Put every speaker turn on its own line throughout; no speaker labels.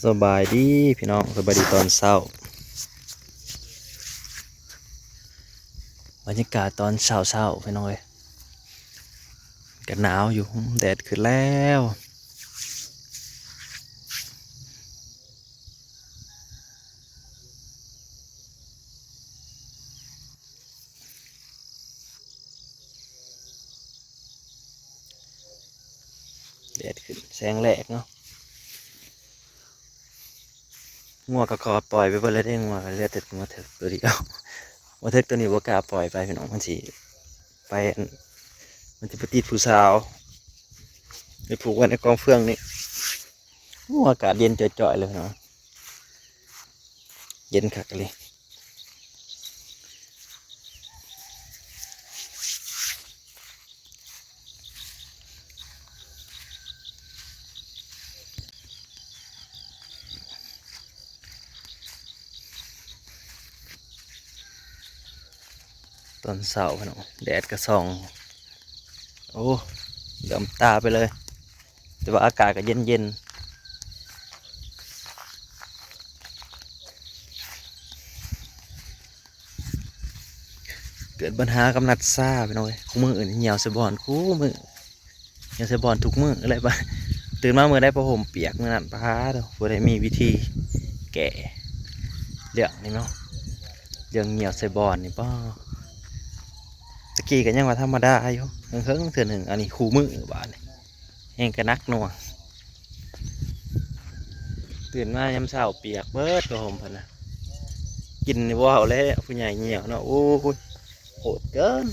สบายดีพี่น้องสบายดีตอนเช้าบรรยากาศตอนเช้าพี่น้องเลยกันหนาวอยู่แดดขึ้นแล้วแดดขึ้นแสงแรกเนาะงัวก็ขอปล่อยไปเพื่อได้งัวก็เหลือแต่งัวเถิกตัวเดียวงัวเถิกตัวนี้บ่กล้าปล่อยไปพี่น้องมันสิไปมันจะไปติดผู้สาวไปผูกไว้ในกองเฟืองนี่อากาศเย็นจ่อยๆเลยพี่น้องเย็นคักเลยตอนเช้าพี่น้องแดดก็ส่องโอ้ดำตาไปเลยแต่ว่าอากาศก็เย็นเกิดปัญหากำนัดซ่าไปหน่อยคู่มืออื่นเหี่ยวเสบอนคู่มือเหี่ยวเสบอนทุกมืออะไรบ้างตื่นมาเมื่อได้ผ้าห่มเปียกเมื่อนั้นป้าเด้อบ่ได้มีวิธีแก่เรื่องนี่เนาะเรื่องเหี่ยวเสบอนนี่ป้าตะกี้กันยังว่าธรรมดาอยู่เฮิงเถื่อนหนึ่งอันนี้คู่มือบาดนี่แห้งกระนักหน่วงตื่นมายามเช้าเปียกเบิดผ้าห่มพันนะกินว่าวแล้วผู้ใหญ่เหี่ยวเนาะโอ้ยโหดเกิน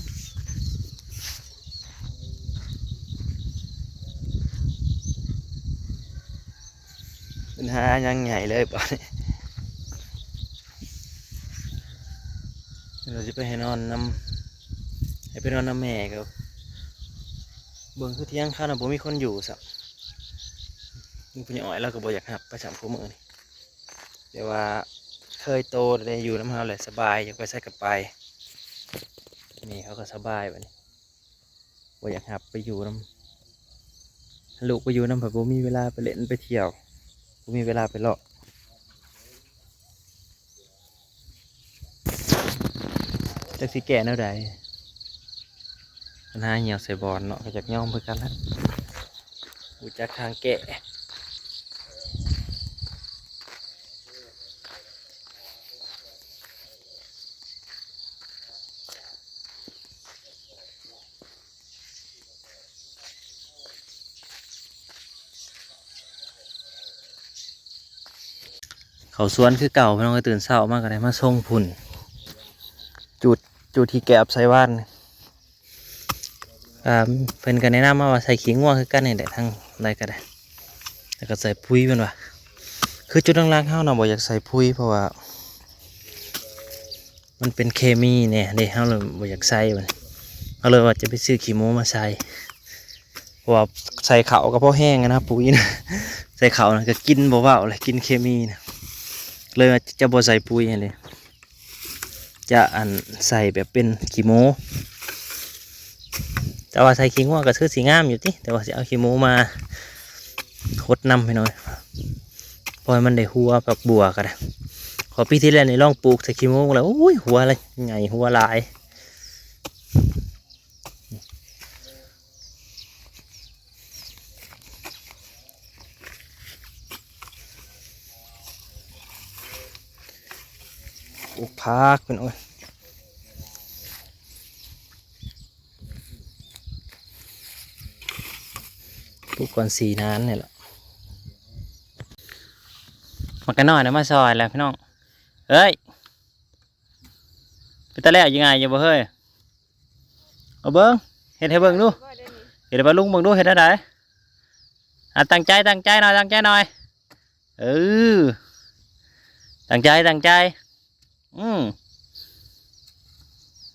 ปัญหายังใหญ่เลยป่ะเราจะไปให้นอนน้ำให้ไปนอนน้ำแม่ครับเบิ่งคือเที่ยงข้าวนะผมมีคนอยู่สักมีผู้ใหญ่อ้อยเราก็บ่อยากหับประจำคู่มือนี่แต่ว่าเคยโตได้อยู่น้ำเฮาเลยสบายอยากไปใส่กับไปนี่เขาก็สบายแบบนี้บ่อยากหับไปอยู่น้ำลูกไปอยู่น้ำแบบผมมีเวลาไปเล่นไปเที่ยวผมมีเวลาไปเลาะจากสีแก่แนวใดปัญหาเหี่ยวใส่บอลเนาะก็จากย่อมเพื่อกันละอูจากทางแก่เขาสวนคือเก่าพี่น้องก็ตื่นเช้ามากก็ได้มาส่งพุ่นจุดที่แกบใส่ว่านเพิ่นกันแนะนำมาว่าใส่ขี้ง่วงคือกันนี่แหละทั้งอะไรก็ได้แล้วก็ใส่ปุ๋ยเป็นว่าคือจุดล่างๆเฮาเนาะบ่อยากใส่ปุ๋ยเพราะว่ามันเป็นเคมีเนี่ยเด้เฮาเลยบ่อยากใส่มันเขาเลยว่าจะไปซื้อขี้หมูมาใส่เพราะว่าใส่เขาก็พอแห้งนะปุ๋ยนะใส่เขานะก็กินบ่เว้าเลยกินเคมีนะเลยจะบ่ใส่ปุ๋ยเลยจะใส่แบบเป็นขี้หมูแต่ว่าใส่ขี้งัวก็คือสีงามอยู่ที่แต่ว่าจะเอาขี้หมูมาคดน้ำไปหน่อยพอมันได้หัวแบบบัวกันนะขอปีที่แล้วนี่ลองปลูกใส่ขี้หมูแล้วโอ้ยหัวอะไรไงหัวลายปลูกพักเป็นโอ้ยปลูกก่อน4 นานเนี่ยแหละมากันหน่อยนะมาซอยแล้วพี่น้องเฮ้ยไปตะแล้วยังไงอยู่บ่เฮ้ยเอาเบิ้งเห็นให้เบิ้งดูเห็นให้ลุงเบิ้งดูเห็นได้ไหนตั้งใจหน่อยตั้งใจหน่อยเออตั้งใจอืม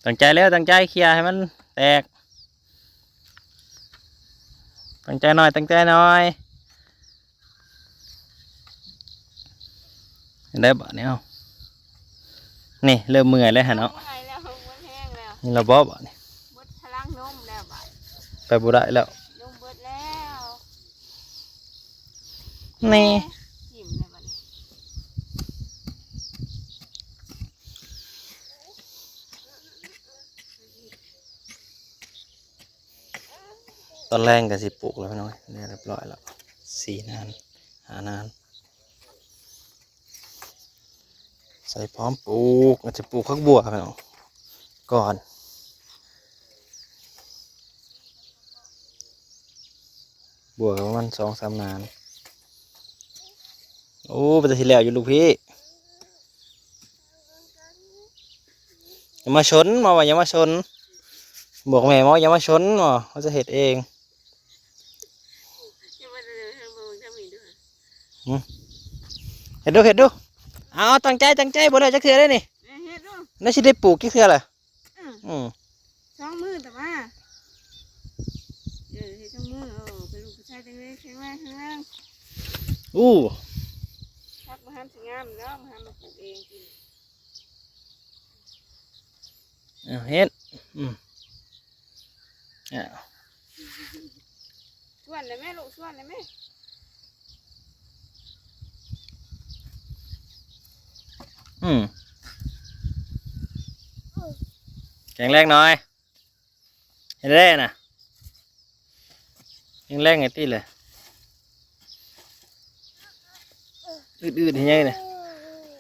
ตั้งใจแล้วตั้งใจเคลียร์ให้มันแตกตั้งใจหน่อยเห็นได้บ่เนี่ยนี่เริ่มเมื่อยแล้วฮะเนาะนี่เราบ่นี่ไปบุได้แล้วนี่ ตอนแรกก็สิปลูกแล้วพี่น้อยเนี่ยเรียบร้อยแล้ว4 นาน5 นานใส่พร้อมปลูกอาจจะปลูกผักบัวพี่น้องก่อนบัวก็ประมาณ2-3 นานโอ้ไปที่แล้วอยู่ลูกพี่อย่ามาชนมาว่าอย่ามาชนบอกแม่ว่าอย่ามาชนมาเขาจะเห็ดเองเห็ดดูเห็ดดูเอาตั้งใจบ่ได้จักเทื่อได้นี่น่าจะได้ปลูกจักเทื่อแหละ
ช่องมือแต่ว่าเดี๋ยวให้ช่องมือเป็นลูกผู้ชายจังเลยแข็งแรง
อู้
พักมาห้ามสิงามแล้วมาห้ามมาปลูกเองกิน
เฮ็ด
ส่วนเลยแม่ลูกส่วนเลยแม่
แข็งแรงหน่อยเห็นได้น่ะยังแรงไงตีเลยอืดๆเห็นยังเนี่ย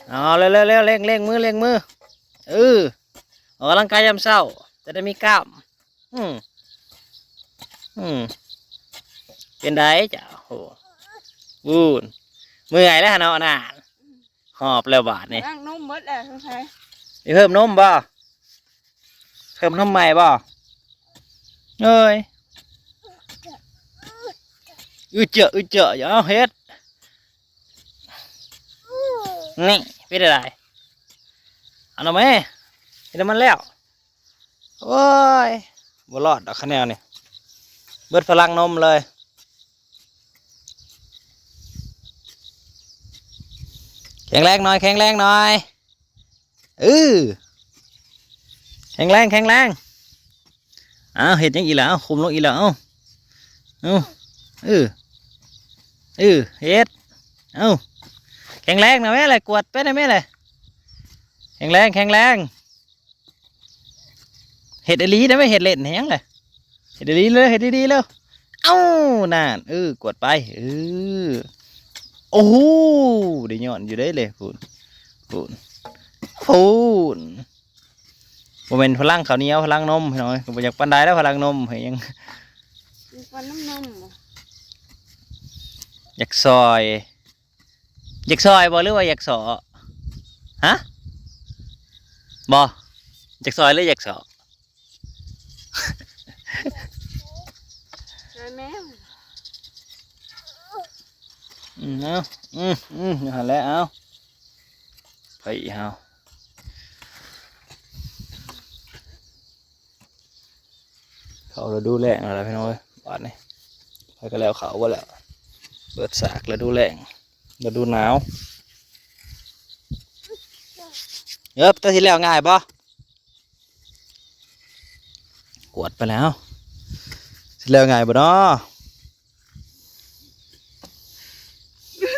เอาเร็วเร่งมือออกกำลังกายยามเช้าจะได้มีกล้ามเป็นได้จ้ะโหบูนเมื่อยแล้วเนาะน่ะหอบแล้วบาดนี่
นั่งนุ่มมดเลยทุกท่าน
เพิ่มนมบ่เพิ่มนมใหม่บ่เอ้ยเจาอย่าเฮ็ดนี่เป็นอะไรเอาหน่อยไหมเห็นมันแล้วโอ้ยบ่รอดดอกคะแนนนี่เบิดพลังนมเลยแข็งแรงหน่อยแข็งแรงเห็ดยังอีหล่ะคุมลงอีหล่ะเฮ็ดแข็งแรงนะแม่เลยกวดไปนะแม่เลยแข็งแรงเห็ดอลีนะไม่เห็ดเล่นแห้งเลยเห็ดอลีเลยเห็ดดีๆแล้วนั่นกวดไปโอ้โหได้ย้อนอยู่ได้เลยพูนโมเมนต์พลังข้าวเหนียวพลังนมหน่อยก็อยากปันได้แล้วพลังนมเฮ้ยยัง
ปันน้ำนม
อยากซอยบ่หรือว่าอยากสอฮะบ่อยากซอยหรืออยากสอ
แม่
หันแล้วเอาไปเอาเขาเราดูแรงอะไรพี่น้อยบาดนี่ไปก็แล้วเขาว่าแล้วเปิดสากแล้วดูแรงแล้วดูหนาวตอนที่แล้วง่ายป่ะกวดไปแล้วที่แล้วง่ายป่ะเนาะ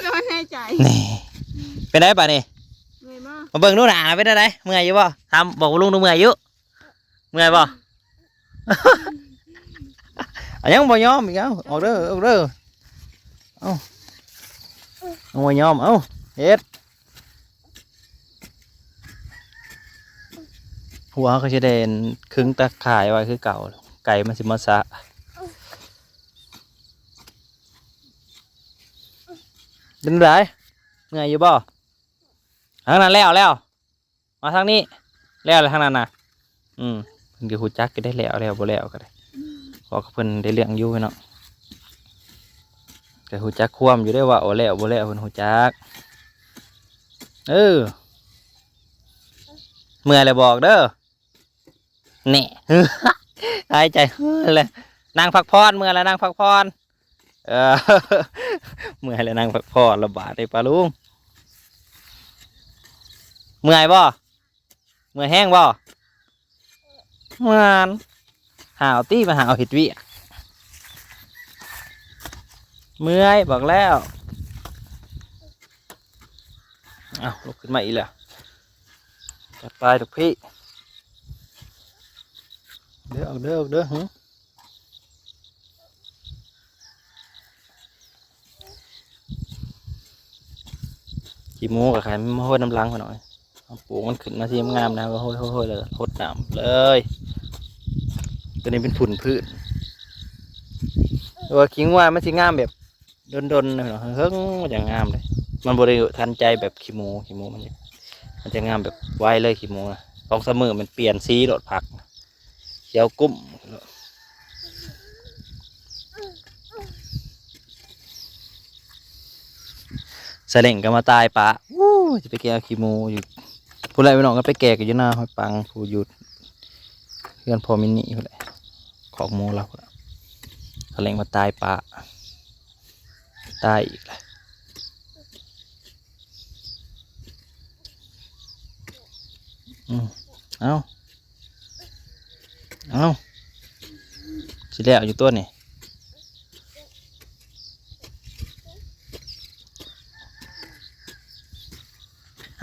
ร้อนในใจ
นี่เป็นไงป่ะนี่มาเบิ่งดูหนาเป็นไงเมื่อยอยู่ป่ะทำบอกลุงดูเมื่อยอยู่เมื่อยป่ะยังบ่ยอมอีกออกเด้อเอาบ่ยอมเฮ็ดหัวเขาจะเด่นครึ่งตะข่ายไว้คือเก่าไก่มันสิมาซะดึงได้เมื่อยอยู่บ่ทางนั้นแล้วมาทางนี้แล้วทางนั้นน่ะเพิ่นก็ฮู้จักก็ได้แล้วบ่แล้วก็ได้พอเพิ่นได้เลี้ยงอยู่เนาะก็ฮู้จักความอยู่ได้ว่าบ่แล้วเพิ่นฮู้จักเมื่อยแล้วบอกเด้อนี่หายใจเลยนั่งพักผ่อนเมื่อยแล้วนั่งพักผ่อนเมื่อยแล้วนั่งพักผ่อนระบาดได้ปะลุงเมื่อยบ่เมื่อยแห้งบ่มันหาวตี้มาหาวเห็ดวิเมื่อยบอกแล้วลุกขึ้นมาอีกแล้วจัดไปทุกพี่เด้อ ขี้หมูกับไข่มันห้อยน้ำล้างไปหน่อยเอาปลูกมันขึ้นมาที่งามนะก็ห้อยเลยหดน้ำเลยตัวนี้เป็นผุ่นพืชตัวขิงว่ามันสิงามแบบดนๆนะเฮ้งมันจะงามเลยมันบริทันใจแบบขี้หมูมันจะงามแบบไวเลยขี้หมูนะของเสมอมันเปลี่ยนสีรสผักเขียวกุ้มใส่เล่งก็มาตายปะวู้จะไปแก้ขี้หมูอยู่ผู้ไรไปน้องก็ไปแก่กันอยู่หน้าหอยปังผู้หยุดเพื่อนพอมินิผู้ไรของหมูเราใส่เล่งมาตายปะตายอีกเลยเอาสิแล้วอยู่ตัวนี่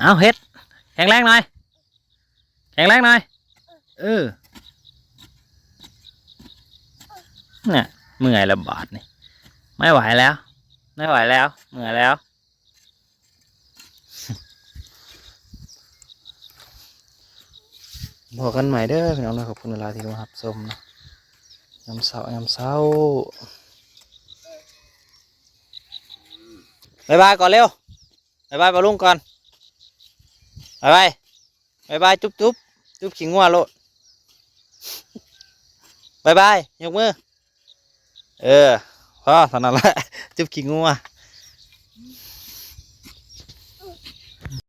เอาเฮ็ดแข็งแรงหน่อยแข็งแรงหน่อยเนี่ยเมื่อยแล้วบาดนี่ไม่ไหวแล้วเมื่อยแล้วบอกกันใหม่เด้อพี่น้องนะขอบคุณเวลาที่มารับชมนะยามเช้าบ๊ายบายก่อนเร็วบ๊ายบายปลาลุงก่อนบ๊ายบายจุ๊บขิงงัวโลดบ๊ายบายยกมือพอเท่านั้นแหละจุ๊บขิงงัว